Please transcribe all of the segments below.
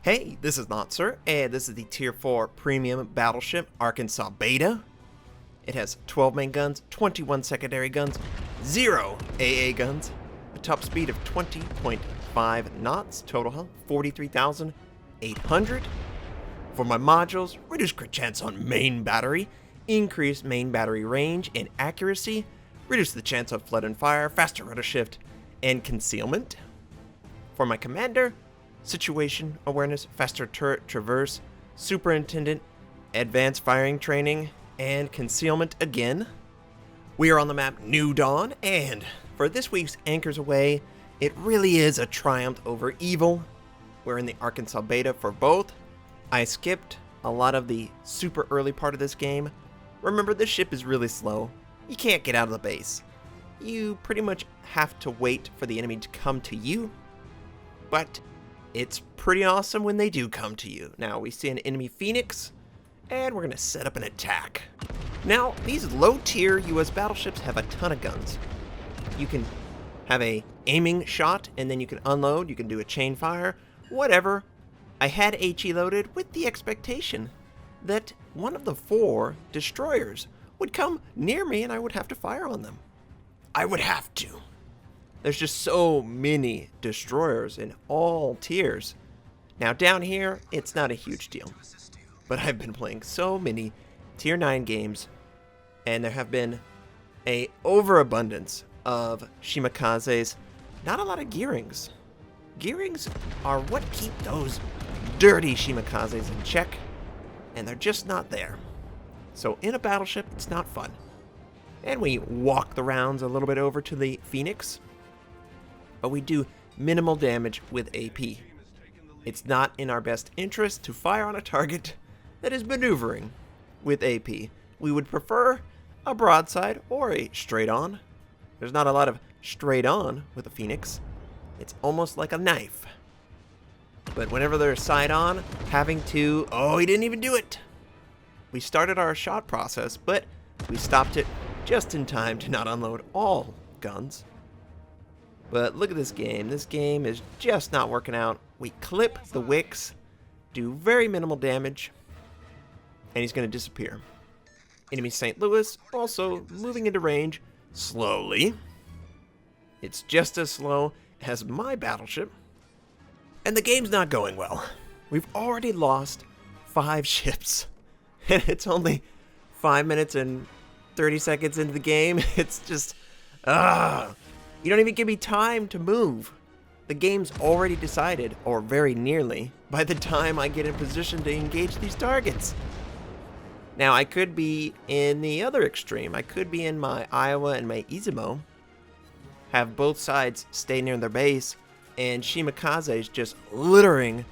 Hey, this is Notser, and this is the Tier 4 Premium Battleship Arkansas Beta. It has 12 main guns, 21 secondary guns, 0 AA guns, a top speed of 20.5 knots, total health 43,800. For my modules, reduce crit chance on main battery, increase main battery range and accuracy, reduce the chance of flood and fire, faster rudder shift, and concealment. For my commander, situation awareness, faster turret traverse, superintendent, advanced firing training, and concealment again. We are on the map New Dawn, and for this week's Anchors Aweigh, it really is a triumph over evil. We're in the Arkansas beta for both. I skipped a lot of the super early part of this game. Remember, this ship is really slow. You can't get out of the base. You pretty much have to wait for the enemy to come to you, but it's pretty awesome when they do come to you. Now, we see an enemy Phoenix, and we're going to set up an attack. Now, these low-tier US battleships have a ton of guns. You can have a aiming shot, and then you can unload. You can do a chain fire, whatever. I had HE loaded with the expectation that one of the 4 destroyers would come near me, and I would have to fire on them. I would have to. There's just so many destroyers in all tiers. Now down here, it's not a huge deal. But I've been playing so many tier 9 games, and there have been a overabundance of Shimikazes. Not a lot of Gearings. Gearings are what keep those dirty Shimikazes in check, and they're just not there. So in a battleship, it's not fun. And we walk the rounds a little bit over to the Phoenix, but we do minimal damage with AP. It's not in our best interest to fire on a target that is maneuvering with AP. We would prefer a broadside or a straight on. There's not a lot of straight on with a Phoenix. It's almost like a knife. But whenever they're side on, having to... Oh, he didn't even do it! We started our shot process, but we stopped it just in time to not unload all guns. But look at this game. This game is just not working out. We clip the wicks, do very minimal damage, and he's going to disappear. Enemy St. Louis also moving into range slowly. It's just as slow as my battleship, and the game's not going well. We've already lost 5 ships, and it's only 5 minutes and 30 seconds into the game. It's just, you don't even give me time to move. The game's already decided, or very nearly, by the time I get in position to engage these targets. Now, I could be in the other extreme. I could be in my Iowa and my Izumo, have both sides stay near their base, and Shimikazes just littering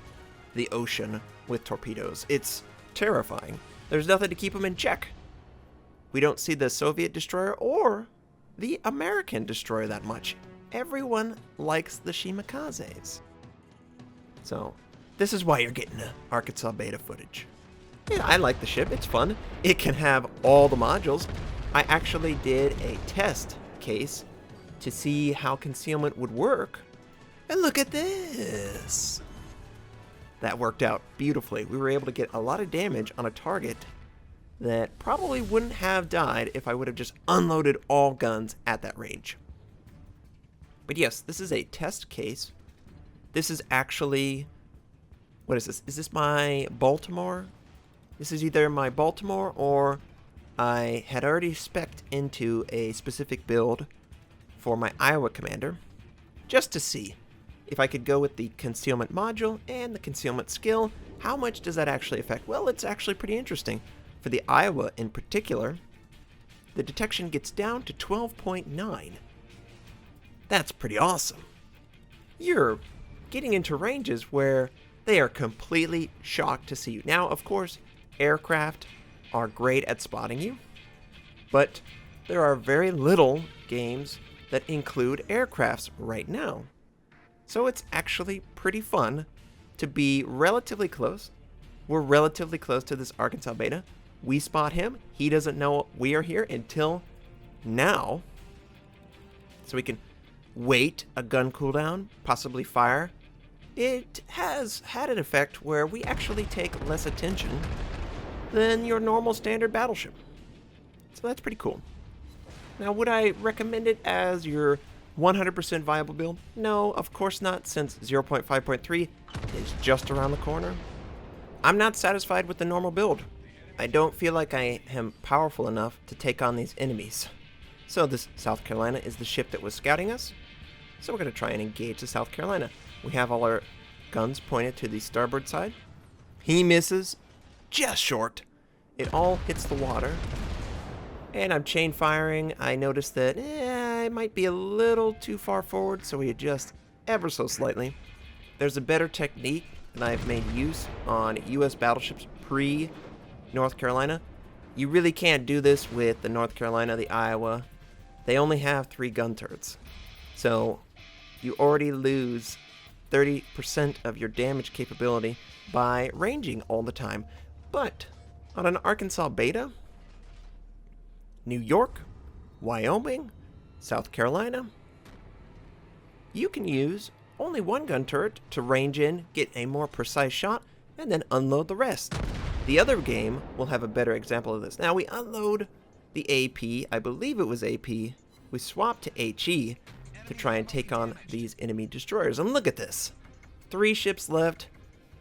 the ocean with torpedoes. It's terrifying. There's nothing to keep them in check. We don't see the Soviet destroyer or the American destroyer that much. Everyone likes the Shimikazes. So, this is why you're getting Arkansas beta footage. Yeah, I like the ship. It's fun. It can have all the modules. I actually did a test case to see how concealment would work. And look at this. That worked out beautifully. We were able to get a lot of damage on a target that probably wouldn't have died if I would have just unloaded all guns at that range. But yes, this is a test case. This is actually... What is this? Is this my Baltimore? This is either my Baltimore or I had already spec'd into a specific build for my Iowa commander, just to see if I could go with the concealment module and the concealment skill. How much does that actually affect? Well, it's actually pretty interesting. For the Iowa in particular, the detection gets down to 12.9. That's pretty awesome. You're getting into ranges where they are completely shocked to see you. Now, of course, aircraft are great at spotting you, but there are very little games that include aircrafts right now. So it's actually pretty fun to be relatively close. We're relatively close to this Arkansas beta. We spot him. He doesn't know we are here until now. So we can wait a gun cooldown, possibly fire, it has had an effect where we actually take less attention than your normal standard battleship. So that's pretty cool. Now, would I recommend it as your 100% viable build? No, of course not, since 0.5.3 is just around the corner. I'm not satisfied with the normal build. I don't feel like I am powerful enough to take on these enemies. So this South Carolina is the ship that was scouting us. So we're going to try and engage the South Carolina. We have all our guns pointed to the starboard side. He misses just short. It all hits the water. And I'm chain firing. I noticed that it might be a little too far forward, so we adjust ever so slightly. There's a better technique that I've made use on US battleships pre-North Carolina. You really can't do this with the North Carolina, the Iowa. They only have 3 gun turrets. So you already lose 30% of your damage capability by ranging all the time. But on an Arkansas beta, New York, Wyoming, South Carolina, you can use only 1 gun turret to range in, get a more precise shot, and then unload the rest. The other game will have a better example of this. Now we unload the AP, I believe it was AP, we swap to HE to try and take on these enemy destroyers. And look at this. 3 ships left.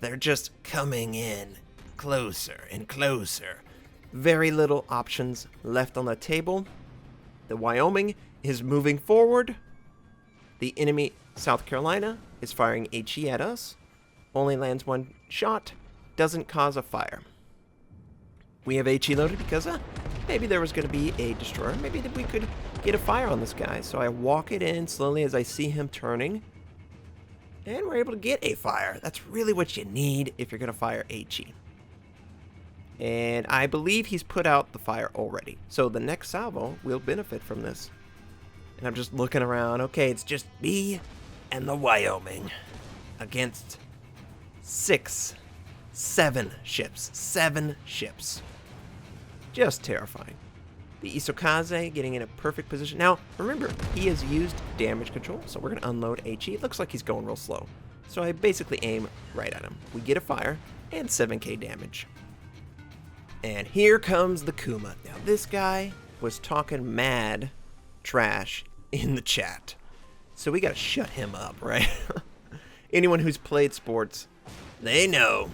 They're just coming in closer and closer. Very little options left on the table. The Wyoming is moving forward. The enemy South Carolina is firing HE at us. Only lands 1 shot. Doesn't cause a fire. We have HE loaded because maybe there was going to be a destroyer. Maybe that we could get a fire on this guy. So I walk it in slowly as I see him turning. And we're able to get a fire. That's really what you need if you're going to fire HE. And I believe he's put out the fire already. So the next salvo will benefit from this. And I'm just looking around. Okay, it's just me and the Wyoming against 7 ships. 7 ships. Just terrifying. The Isokaze getting in a perfect position. Now, remember, he has used damage control, so we're going to unload HE. It looks like he's going real slow. So I basically aim right at him. We get a fire and 7k damage. And here comes the Kuma. Now, this guy was talking mad trash in the chat. So we got to shut him up, right? Anyone who's played sports, they know.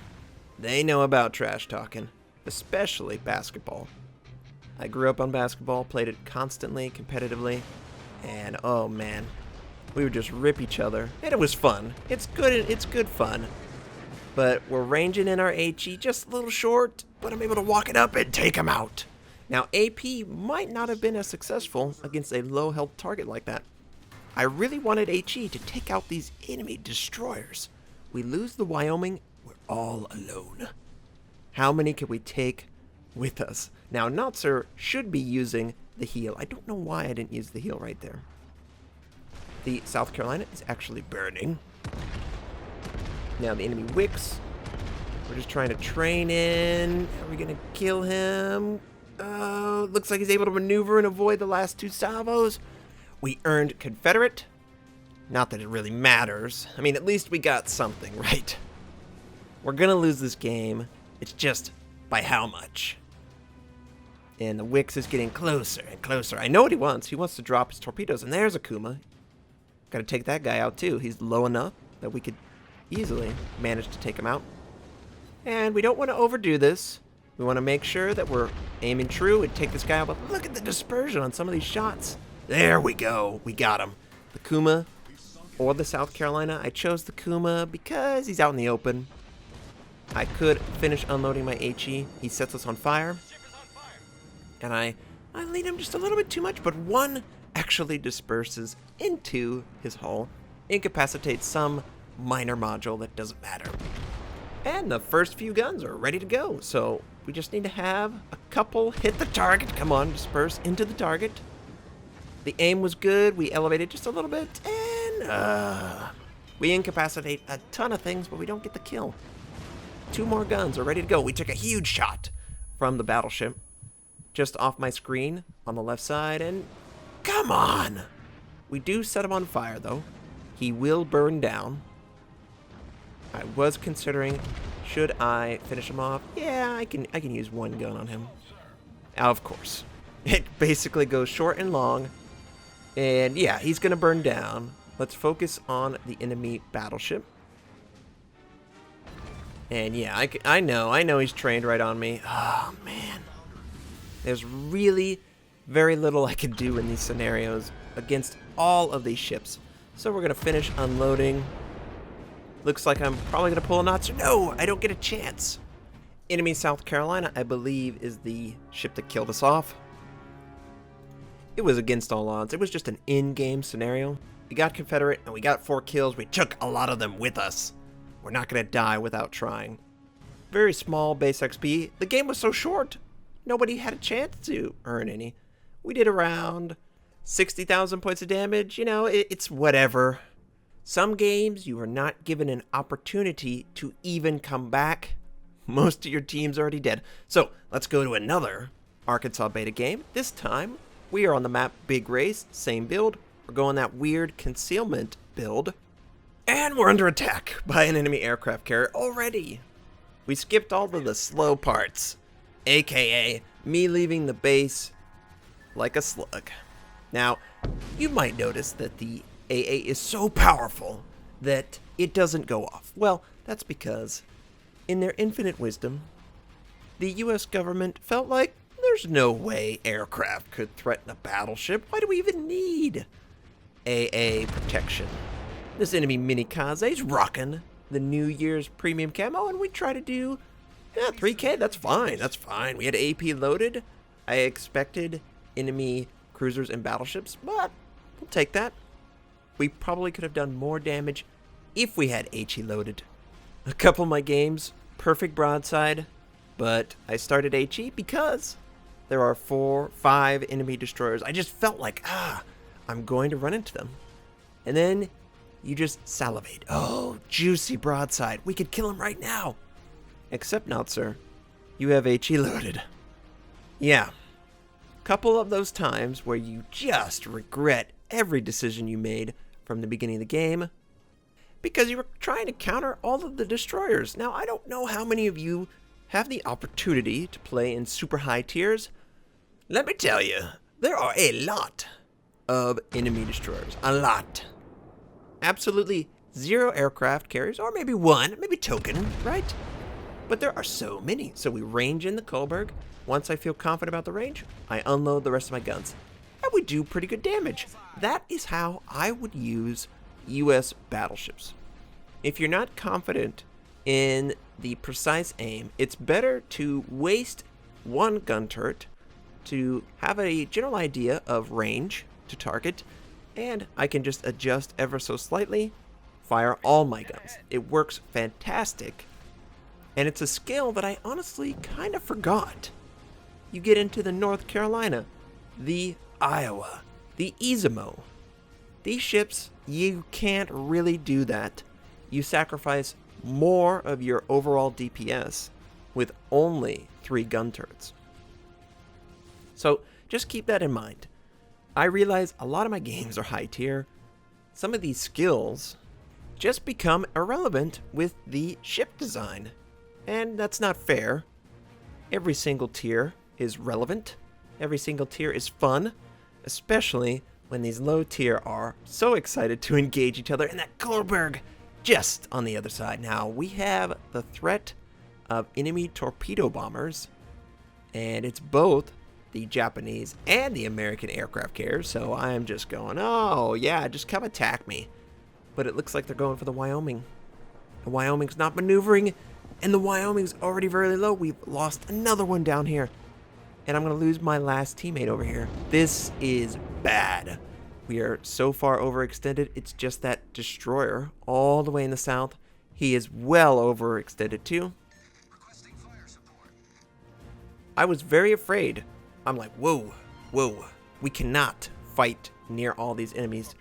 They know about trash talking, especially basketball. I grew up on basketball, played it constantly, competitively, and oh man, we would just rip each other, and it was fun. It's good fun. But we're ranging in our HE just a little short, but I'm able to walk it up and take him out. Now, AP might not have been as successful against a low health target like that. I really wanted HE to take out these enemy destroyers. We lose the Wyoming, we're all alone. How many can we take with us? Now, Notser should be using the heal. I don't know why I didn't use the heal right there. The South Carolina is actually burning. Now the enemy wicks. We're just trying to train in. Are we going to kill him? Oh, looks like he's able to maneuver and avoid the last 2 salvos. We earned Confederate. Not that it really matters. I mean, at least we got something, right? We're going to lose this game. It's just by how much? And the Wix is getting closer and closer. I know what he wants. He wants to drop his torpedoes. And there's a Kuma. Got to take that guy out, too. He's low enough that we could easily manage to take him out. And we don't want to overdo this. We want to make sure that we're aiming true and take this guy out. But look at the dispersion on some of these shots. There we go. We got him. The Kuma or the South Carolina. I chose the Kuma because he's out in the open. I could finish unloading my HE. He sets us on fire. And I lead him just a little bit too much, but 1 actually disperses into his hull, incapacitates some minor module that doesn't matter. And the first few guns are ready to go, so we just need to have a couple hit the target. Come on, disperse into the target. The aim was good. We elevated just a little bit, and we incapacitate a ton of things, but we don't get the kill. 2 more guns are ready to go. We took a huge shot from the Battleship just off my screen on the left side, and come on! We do set him on fire, though. He will burn down. I was considering, should I finish him off? Yeah, I can use one gun on him. Of course. It basically goes short and long. And yeah, he's going to burn down. Let's focus on the enemy battleship. And yeah, I know he's trained right on me. Oh, man. There's really very little I can do in these scenarios against all of these ships. So we're going to finish unloading. Looks like I'm probably going to pull a Notser. No, I don't get a chance. Enemy South Carolina, I believe, is the ship that killed us off. It was against all odds. It was just an in-game scenario. We got Confederate and we got 4 kills. We took a lot of them with us. We're not going to die without trying. Very small base XP. The game was so short, nobody had a chance to earn any. We did around 60,000 points of damage. You know, it's whatever. Some games you are not given an opportunity to even come back. Most of your team's already dead. So let's go to another Arkansas beta game. This time we are on the map Big Race, same build. We're going that weird concealment build. And we're under attack by an enemy aircraft carrier already. We skipped all of the slow parts, aka me leaving the base like a slug. Now, you might notice that the AA is so powerful that it doesn't go off. Well, that's because, in their infinite wisdom, the US government felt like there's no way aircraft could threaten a battleship. Why do we even need AA protection? This enemy Minikaze is rocking the New Year's premium camo, and we try to do 3K. That's fine. That's fine. We had AP loaded. I expected enemy cruisers and battleships, but we'll take that. We probably could have done more damage if we had HE loaded. A couple of my games, perfect broadside, but I started HE because there are 4, 5 enemy destroyers. I just felt like, I'm going to run into them. And then you just salivate. Oh, juicy broadside. We could kill him right now. Except not, sir. You have HE loaded. Yeah. Couple of those times where you just regret every decision you made from the beginning of the game because you were trying to counter all of the destroyers. Now, I don't know how many of you have the opportunity to play in super high tiers. Let me tell you, there are a lot of enemy destroyers. A lot. Absolutely 0 aircraft carriers, or maybe 1, maybe token, right? But there are so many. So we range in the Kohlberg. Once I feel confident about the range, I unload the rest of my guns. And we do pretty good damage. That is how I would use US battleships. If you're not confident in the precise aim, it's better to waste 1 gun turret to have a general idea of range to target, and I can just adjust ever so slightly, fire all my guns. It works fantastic, and it's a skill that I honestly kind of forgot. You get into the North Carolina, the Iowa, the Izamo. These ships, you can't really do that. You sacrifice more of your overall DPS with only 3 gun turrets. So just keep that in mind. I realize a lot of my games are high tier. Some of these skills just become irrelevant with the ship design. And that's not fair. Every single tier is relevant. Every single tier is fun, especially when these low tier are so excited to engage each other. And that Kohlberg just on the other side. Now we have the threat of enemy torpedo bombers, and it's both the Japanese and the American aircraft carriers. So I am just going, oh yeah, just come attack me. But it looks like they're going for the Wyoming. The Wyoming's not maneuvering, and the Wyoming's already very low. We've lost another one down here, and I'm going to lose my last teammate over here. This is bad. We are so far overextended. It's just that destroyer all the way in the south. He is well overextended too. I was very afraid. I'm like, whoa, we cannot fight near all these enemies.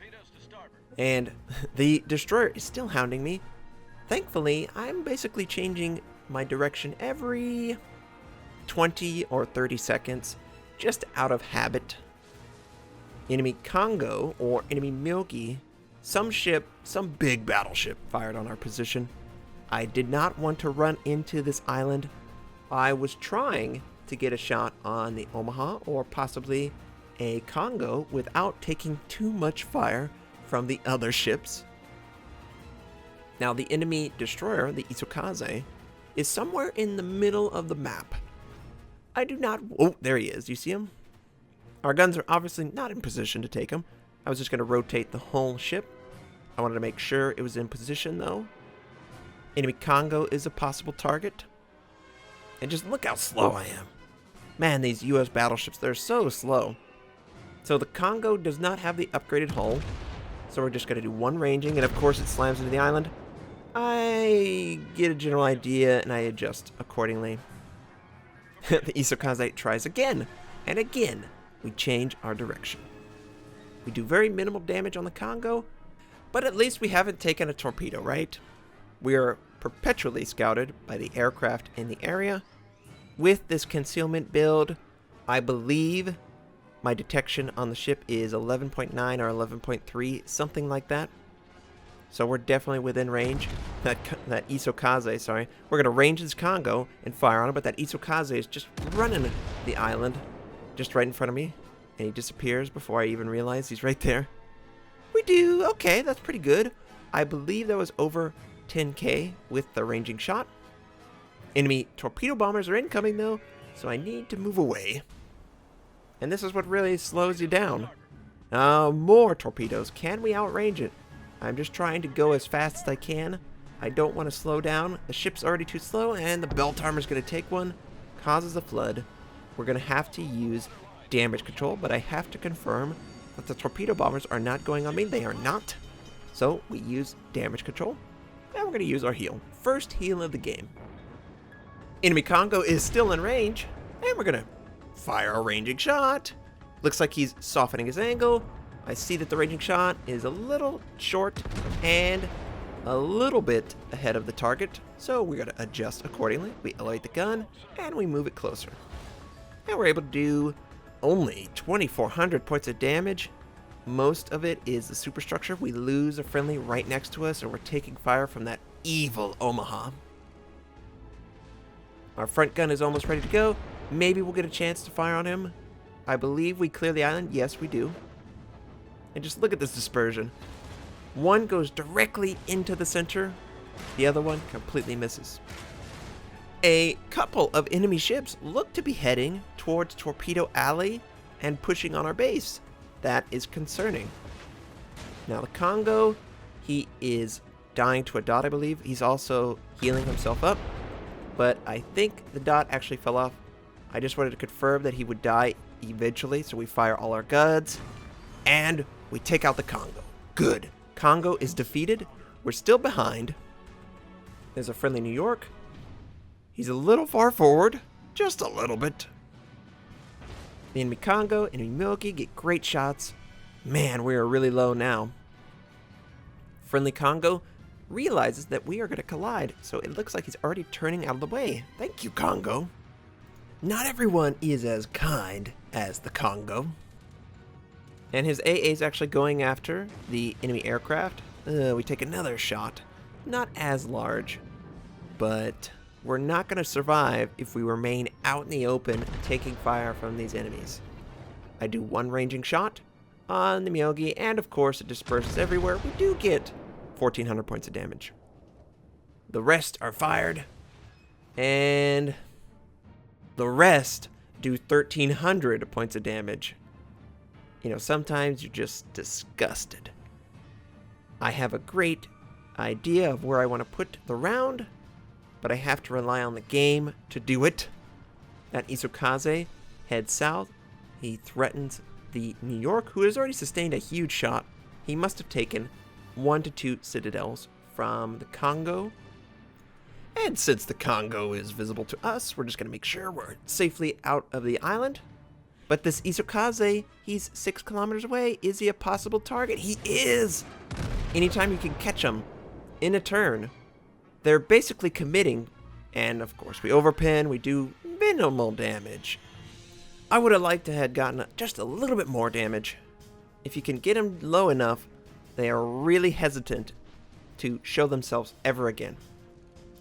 And the destroyer is still hounding me. Thankfully, I'm basically changing my direction every 20 or 30 seconds, just out of habit. Enemy Congo or enemy Milky, some big battleship fired on our position. I did not want to run into this island. I was trying to get a shot on the Omaha or possibly a Congo without taking too much fire from the other ships. Now, the enemy destroyer, the Isukaze, is somewhere in the middle of the map. I do not... Oh, there he is. You see him? Our guns are obviously not in position to take him. I was just going to rotate the whole ship. I wanted to make sure it was in position, though. Enemy Congo is a possible target. And just look how slow I am. Man, these US battleships, they're so slow. So the Congo does not have the upgraded hull. So we're just going to do one ranging, and of course it slams into the island. I get a general idea, and I adjust accordingly. The Isukaze tries again, and again, we change our direction. We do very minimal damage on the Congo, but at least we haven't taken a torpedo, right? We are perpetually scouted by the aircraft in the area. With this concealment build, I believe my detection on the ship is 11.9 or 11.3, something like that. So we're definitely within range. That Isukaze, sorry. We're going to range this Congo and fire on it, but that Isukaze is just running the island just right in front of me. And he disappears before I even realize he's right there. We do. Okay, that's pretty good. I believe that was over 10k with the ranging shot. Enemy torpedo bombers are incoming, though, so I need to move away. And this is what really slows you down. More torpedoes. Can we outrange it? I'm just trying to go as fast as I can. I don't want to slow down. The ship's already too slow, and the belt armor's going to take one. Causes a flood. We're going to have to use damage control, but I have to confirm that the torpedo bombers are not going on me. They are not. So we use damage control, and we're going to use our heal. First heal of the game. Enemy Congo is still in range, and we're going to fire a ranging shot. Looks like he's softening his angle. I see that the ranging shot is a little short and a little bit ahead of the target, so we're going to adjust accordingly. We elevate the gun, and we move it closer. And we're able to do only 2,400 points of damage. Most of it is the superstructure. We lose a friendly right next to us, and we're taking fire from that evil Omaha. Our front gun is almost ready to go. Maybe we'll get a chance to fire on him. I believe we clear the island. Yes, we do. And just look at this dispersion. One goes directly into the center. The other one completely misses. A couple of enemy ships look to be heading towards Torpedo Alley and pushing on our base. That is concerning. Now the Congo, he is dying to a dot, I believe. He's also healing himself up. But I think the dot actually fell off. I just wanted to confirm that he would die eventually, so we fire all our guns. And we take out the Congo. Good. Congo is defeated. We're still behind. There's a friendly New York. He's a little far forward. Just a little bit. The enemy Congo and enemy Milky get great shots. Man, we are really low now. Friendly Congo realizes that we are going to collide, so it looks like he's already turning out of the way. Thank you, Congo. Not everyone is as kind as the Congo. And his AA is actually going after the enemy aircraft. We take another shot. Not as large, but we're not going to survive if we remain out in the open taking fire from these enemies. I do one ranging shot on the Myogi, and of course it disperses everywhere. We do get 1,400 points of damage. The rest are fired, and the rest do 1,300 points of damage. You know, sometimes you're just disgusted. I have a great idea of where I want to put the round, but I have to rely on the game to do it. That Isukaze heads south. He threatens the New York, who has already sustained a huge shot. He must have taken 1 to 2 citadels from the Congo. And since the Congo is visible to us, we're just going to make sure we're safely out of the island. But this Isukaze, he's 6 kilometers away. Is he a possible target? He is! Anytime you can catch him in a turn, they're basically committing. And of course, we overpin, we do minimal damage. I would have liked to have gotten just a little bit more damage. If you can get them low enough, they are really hesitant to show themselves ever again.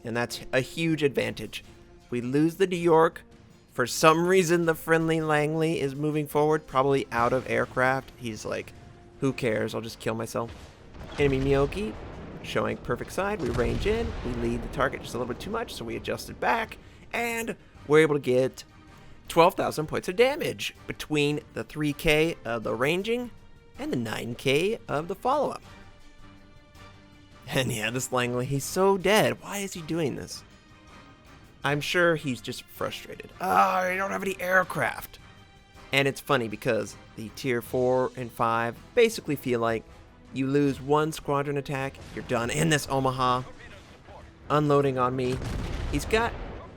and that's a huge advantage. We lose the New York. For some reason, the friendly Langley is moving forward, probably out of aircraft. He's like, who cares? I'll just kill myself. Enemy Miyoki showing perfect side. We range in. We lead the target just a little bit too much, so we adjusted back, and we're able to get 12,000 points of damage between the 3K of the ranging and the 9K of the follow-up. And yeah, this Langley, he's so dead. Why is he doing this? I'm sure he's just frustrated. I don't have any aircraft. And it's funny because the tier 4 and 5 basically feel like you lose one squadron attack, you're done. And this Omaha unloading on me. He's got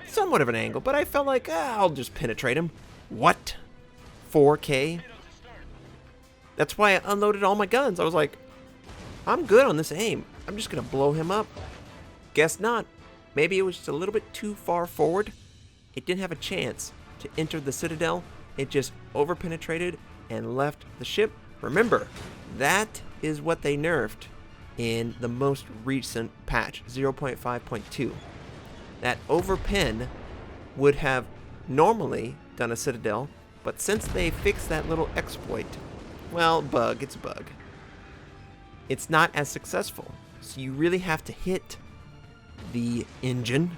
somewhat of an angle, but I felt like I'll just penetrate him. What? 4K? That's why I unloaded all my guns. I was like, I'm good on this aim. I'm just going to blow him up. Guess not. Maybe it was just a little bit too far forward. It didn't have a chance to enter the Citadel. It just over-penetrated and left the ship. Remember, that is what they nerfed in the most recent patch, 0.5.2. That over-pen would have normally done a Citadel, but since they fixed that little exploit, well, bug, it's a bug, it's not as successful. So you really have to hit the engine,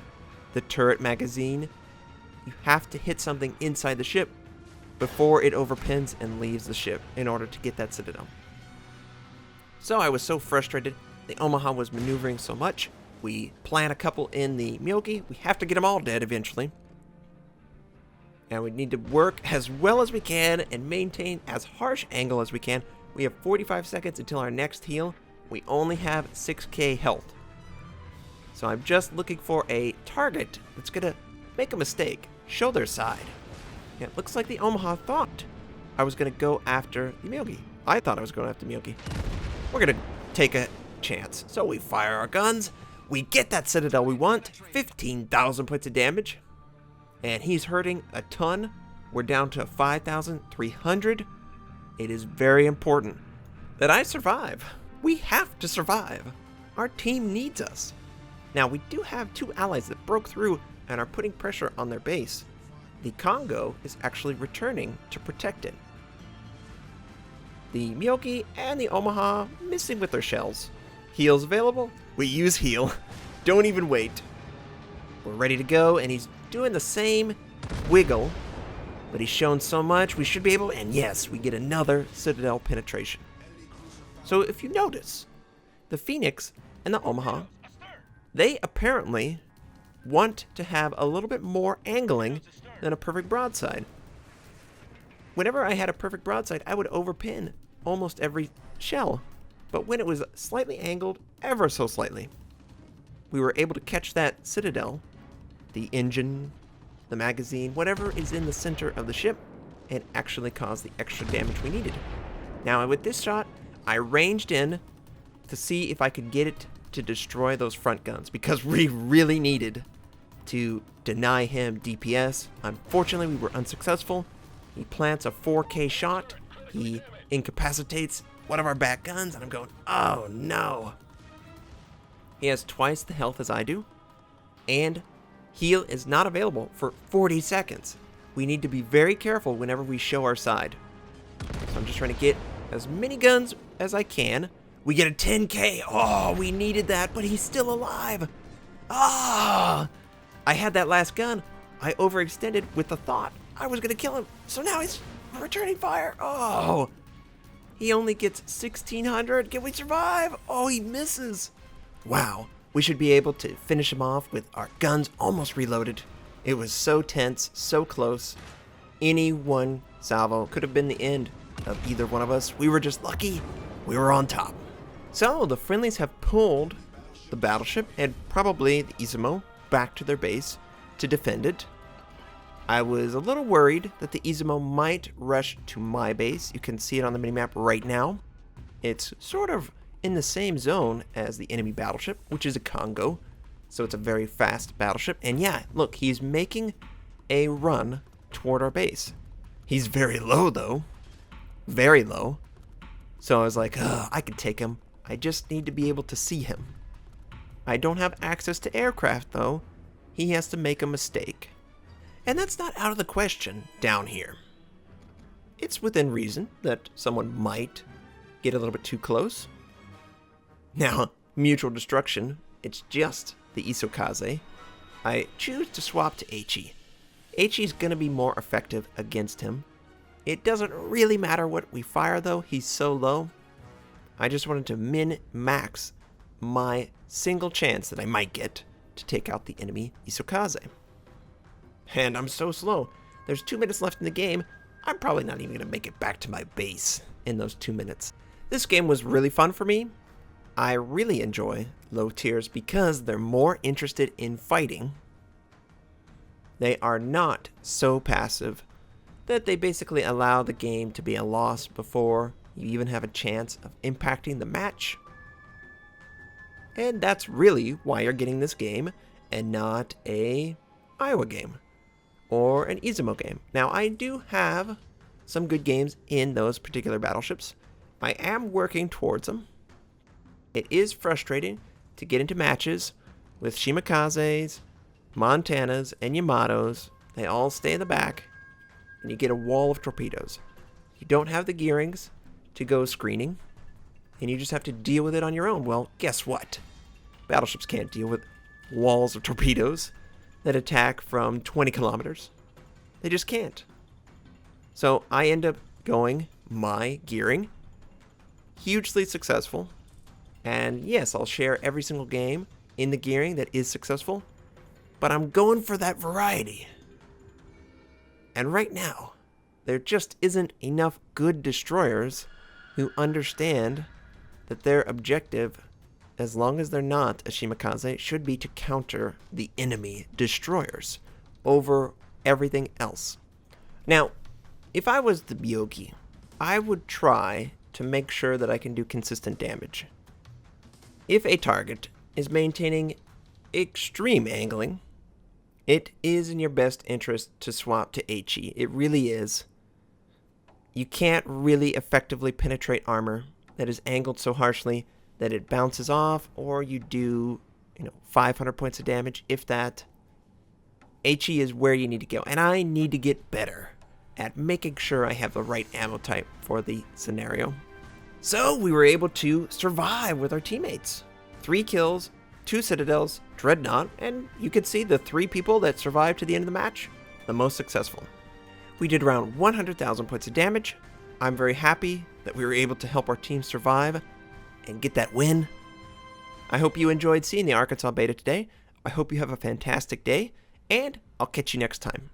the turret magazine. You have to hit something inside the ship before it overpins and leaves the ship in order to get that Citadel. So I was so frustrated. The Omaha was maneuvering so much. We plant a couple in the Miyoki. We have to get them all dead eventually. And we need to work as well as we can and maintain as harsh angle as we can. We have 45 seconds until our next heal. We only have 6K health. So I'm just looking for a target that's going to make a mistake, show their side. Yeah, it looks like the Omaha thought I was going to go after the Miyoki. I thought I was going after the Miyoki. We're going to take a chance. So we fire our guns. We get that Citadel we want. 15,000 points of damage. And he's hurting a ton. We're down to 5,300. It is very important that I survive. We have to survive. Our team needs us. Now, we do have two allies that broke through and are putting pressure on their base. The Congo is actually returning to protect it. The Miyoki and the Omaha missing with their shells. Heals available? We use heal. Don't even wait. We're ready to go, and he's doing the same wiggle, but he's shown so much we should be able, and yes, we get another Citadel penetration. So if you notice, the Phoenix and the Omaha, they apparently want to have a little bit more angling than a perfect broadside. Whenever I had a perfect broadside, I would overpin almost every shell. But when it was slightly angled, ever so slightly, we were able to catch that Citadel, the engine, the magazine, whatever is in the center of the ship, and actually cause the extra damage we needed. Now with this shot, I ranged in to see if I could get it to destroy those front guns, because we really needed to deny him DPS. Unfortunately, we were unsuccessful. He plants a 4K shot. He incapacitates one of our back guns, and I'm going, oh no. He has twice the health as I do, and heal is not available for 40 seconds. We need to be very careful whenever we show our side. So I'm just trying to get as many guns as I can. We get a 10K. Oh, we needed that, but he's still alive. Ah! I had that last gun. I overextended with the thought I was going to kill him. So now he's returning fire. Oh! He only gets 1,600. Can we survive? Oh, he misses. Wow. We should be able to finish him off with our guns almost reloaded. It was so tense, so close. Any one salvo could have been the end of either one of us. We were just lucky. We were on top. So the friendlies have pulled the Battleship and probably the Izumo back to their base to defend it. I was a little worried that the Izumo might rush to my base. You can see it on the minimap right now. It's sort of in the same zone as the enemy battleship, which is a Congo. So it's a very fast battleship. And yeah, look, he's making a run toward our base. He's very low though. Very low. So I was like, I can take him. I just need to be able to see him. I don't have access to aircraft, though. He has to make a mistake. And that's not out of the question down here. It's within reason that someone might get a little bit too close. Now, mutual destruction, it's just the Isokaze. I choose to swap to Aweigh. Aweigh going to be more effective against him. It doesn't really matter what we fire, though. He's so low. I just wanted to min-max my single chance that I might get to take out the enemy Isokaze. And I'm so slow. There's 2 minutes left in the game. I'm probably not even going to make it back to my base in those 2 minutes. This game was really fun for me. I really enjoy low tiers because they're more interested in fighting. They are not so passive that they basically allow the game to be a loss before you even have a chance of impacting the match. And that's really why you're getting this game and not a Iowa game or an Izumo game. Now, I do have some good games in those particular battleships. I am working towards them. It is frustrating to get into matches with Shimikazes, Montanas, and Yamatos. They all stay in the back, and you get a wall of torpedoes. You don't have the gearings to go screening, and you just have to deal with it on your own. Well, guess what? Battleships can't deal with walls of torpedoes that attack from 20 kilometers. They just can't. So I end up going my gearing. Hugely successful. And yes, I'll share every single game in the gearing that is successful. But I'm going for that variety. And right now, there just isn't enough good destroyers who understand that their objective, as long as they're not a Shimikaze, should be to counter the enemy destroyers over everything else. Now, if I was the Byoki, I would try to make sure that I can do consistent damage. If a target is maintaining extreme angling, it is in your best interest to swap to Aweigh. It really is. You can't really effectively penetrate armor that is angled so harshly that it bounces off, or you do, 500 points of damage, if that. Aweigh is where you need to go, and I need to get better at making sure I have the right ammo type for the scenario. So we were able to survive with our teammates. 3 kills, 2 citadels, dreadnought, and you could see the 3 people that survived to the end of the match, the most successful. We did around 100,000 points of damage. I'm very happy that we were able to help our team survive and get that win. I hope you enjoyed seeing the Arkansas beta today. I hope you have a fantastic day, and I'll catch you next time.